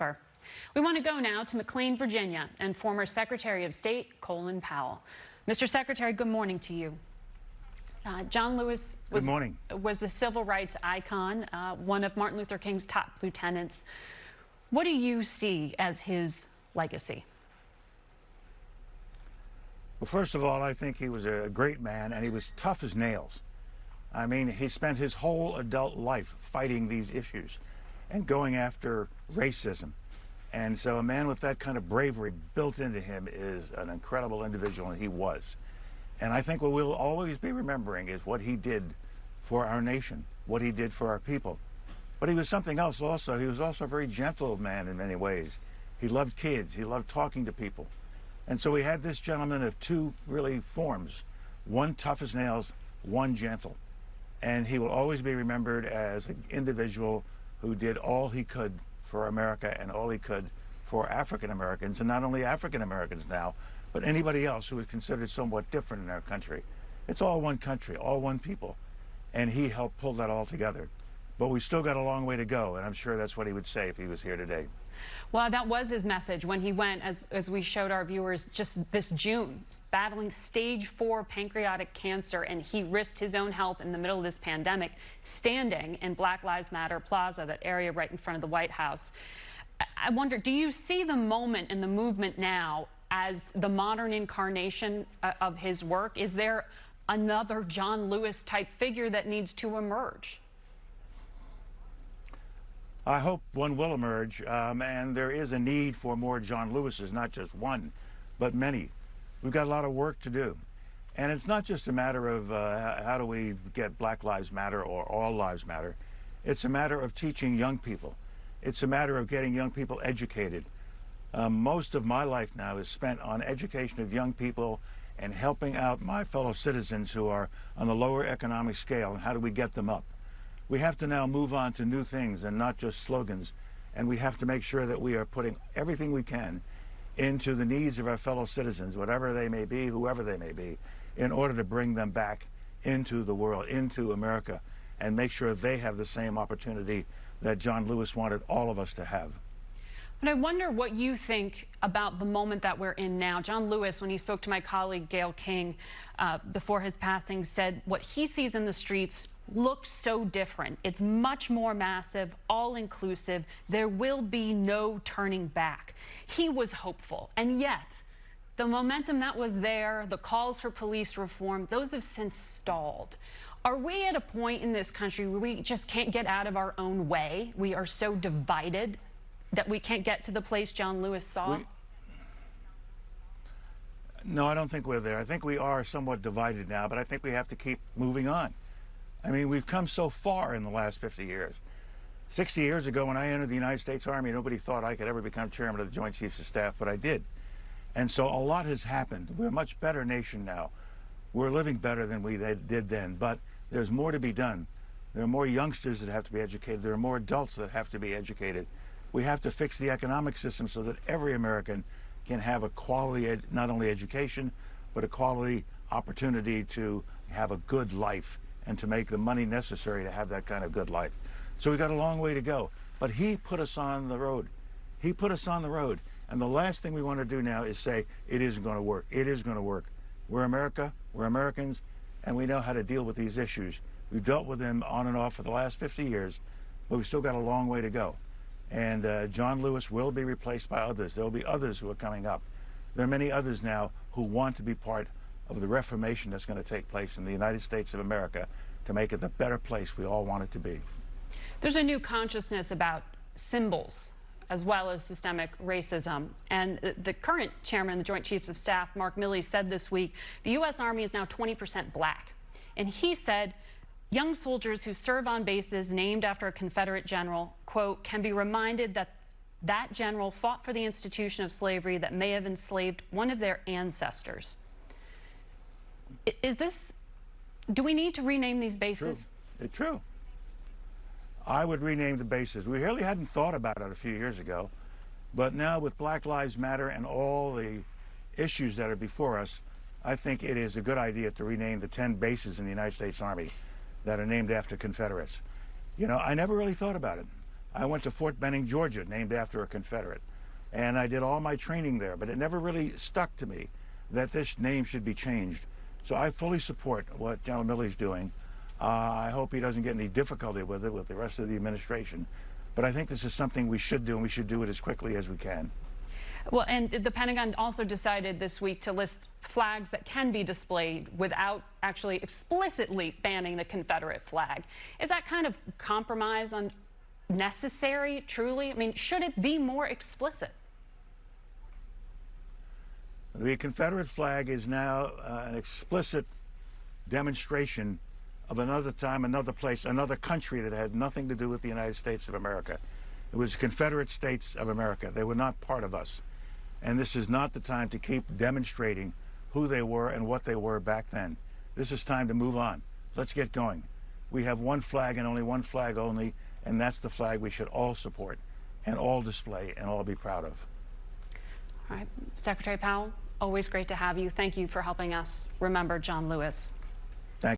Christopher. We want to go now to McLean, Virginia, and former Secretary of State Colin Powell. Mr. Secretary, good morning to you. John Lewis was a civil rights icon, one of Martin Luther King's top lieutenants. What do you see as his legacy? Well, first of all, I think he was a great man, and he was tough as nails. I mean, he spent his whole adult life fighting these issues and going after racism. And so a man with that kind of bravery built into him is an incredible individual, and he was. And I think what we'll always be remembering is what he did for our nation, what he did for our people. But he was something else also. He was also a very gentle man in many ways. He loved kids. He loved talking to people. And so we had this gentleman of two really forms, one tough as nails, one gentle. And he will always be remembered as an individual who did all he could for America and all he could for African Americans, and not only African Americans now, but anybody else who is considered somewhat different in our country. It's all one country, all one people, and he helped pull that all together. But we still got a long way to go, and I'm sure that's what he would say if he was here today. Well, that was his message when he went, as we showed our viewers just this June, battling stage 4 pancreatic cancer, and he risked his own health in the middle of this pandemic, standing in Black Lives Matter Plaza, that area right in front of the White House. I wonder, do you see the moment and the movement now as the modern incarnation of his work? Is there another John Lewis type figure that needs to emerge? I hope one will emerge, and there is a need for more John Lewises, not just one, but many. We've got a lot of work to do. And it's not just a matter of how do we get Black Lives Matter or All Lives Matter. It's a matter of teaching young people. It's a matter of getting young people educated. Most of my life now is spent on education of young people and helping out my fellow citizens who are on the lower economic scale, and how do we get them up. We have to now move on to new things and not just slogans, and we have to make sure that we are putting everything we can into the needs of our fellow citizens, whatever they may be, whoever they may be, in order to bring them back into the world, into America, and make sure they have the same opportunity that John Lewis wanted all of us to have. But I wonder what you think about the moment that we're in now. John Lewis, when he spoke to my colleague Gayle King before his passing, said what he sees in the streets looks so different. It's much more massive, all-inclusive. There will be no turning back. He was hopeful, and yet the momentum that was there, the calls for police reform, those have since stalled. Are we at a point in this country where we just can't get out of our own way? We are so divided that we can't get to the place John Lewis saw? No, I don't think we're there. I think we are somewhat divided now, but I think we have to keep moving on. I mean, we've come so far in the last 50 years. 60 years ago, when I entered the United States Army, nobody thought I could ever become chairman of the Joint Chiefs of Staff, but I did. And so a lot has happened. We're a much better nation now. We're living better than we did then, but there's more to be done. There are more youngsters that have to be educated. There are more adults that have to be educated. We have to fix the economic system so that every American can have a quality, not only education, but a quality opportunity to have a good life and to make the money necessary to have that kind of good life. So we've got a long way to go. But he put us on the road. He put us on the road. And the last thing we want to do now is say, it isn't going to work. It is going to work. We're America, we're Americans, and we know how to deal with these issues. We've dealt with them on and off for the last 50 years, but we've still got a long way to go. And John Lewis will be replaced by others. There will be others who are coming up. There are many others now who want to be part of the reformation that's going to take place in the United States of America to make it the better place we all want it to be. There's a new consciousness about symbols as well as systemic racism. And the current chairman of the Joint Chiefs of Staff, Mark Milley, said this week, the U.S. Army is now 20% black. And he said, young soldiers who serve on bases named after a Confederate general, quote, can be reminded that that general fought for the institution of slavery that may have enslaved one of their ancestors. Do we need to rename these bases? True. It's true. I would rename the bases. We really hadn't thought about it a few years ago, but now with Black Lives Matter and all the issues that are before us, I think it is a good idea to rename the 10 bases in the United States Army that are named after Confederates. You know, I never really thought about it. I went to Fort Benning, Georgia, named after a Confederate. And I did all my training there, but it never really stuck to me that this name should be changed. So I fully support what General Milley's doing. I hope he doesn't get any difficulty with it with the rest of the administration. But I think this is something we should do, and we should do it as quickly as we can. Well, and the Pentagon also decided this week to list flags that can be displayed without actually explicitly banning the Confederate flag. Is that kind of compromise necessary, truly? I mean, should it be more explicit? The Confederate flag is now an explicit demonstration of another time, another place, another country that had nothing to do with the United States of America. It was Confederate States of America. They were not part of us. And this is not the time to keep demonstrating who they were and what they were back then. This is time to move on. Let's get going. We have one flag and only one flag only, and that's the flag we should all support and all display and all be proud of. All right, Secretary Powell, always great to have you. Thank you for helping us remember John Lewis.